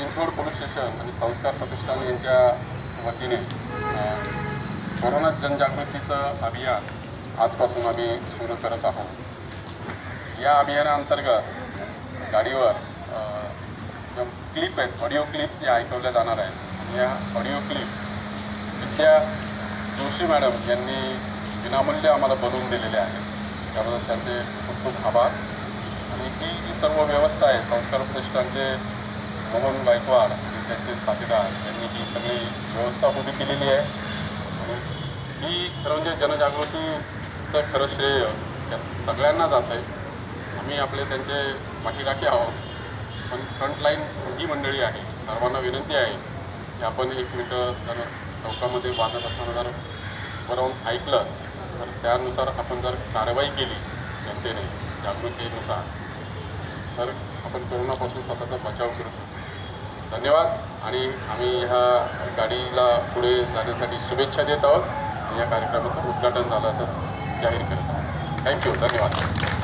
Chinchwad police station आणि संस्कार प्रतिष्ठान यांच्या वतीने कोरोना जनजागृतीचं अभियान आजपासून आम्ही सुरू करत आहोत। या अभियानाअंतर्गत गाडीवर क्लिप आहेत, ऑडिओ क्लिप्स या ऐकवल्या जाणार आहेत। या ऑडिओ क्लिप विद्या जोशी मॅडम यांनी विनामूल्य आम्हाला बनवून दिलेले आहेत, त्याबद्दल त्यांचे खूप खूप आभार। आणि ही जी सर्व व्यवस्था आहे, संस्कार प्रतिष्ठानचे मोहन गायकवाड आणि त्यांचे साथीदार यांनी ही सगळी व्यवस्था उभी केलेली आहे। आणि ही खरं म्हणजे जनजागृतीचं खरं श्रेय या सगळ्यांना जात आहे। आम्ही आपले त्यांचे पाठीराखे आहोत, पण फ्रंटलाईन जी मंडळी आहे सर्वांना विनंती आहे की आपण 1 मिनिटं जर चौकामध्ये वाजत असताना जर बरोबर ऐकलं तर त्यानुसार आपण जर कारवाई केली जनतेने जागृतीनुसार तर आपण कोरोनापासून स्वतःचा बचाव करू शकतो। धन्यवाद। आणि आम्ही ह्या गाडीला पुढे जाण्यासाठी शुभेच्छा देत आहोत। या कार्यक्रमाचं उद्घाटन झालं असं जाहीर करत आहोत। थँक्यू, धन्यवाद।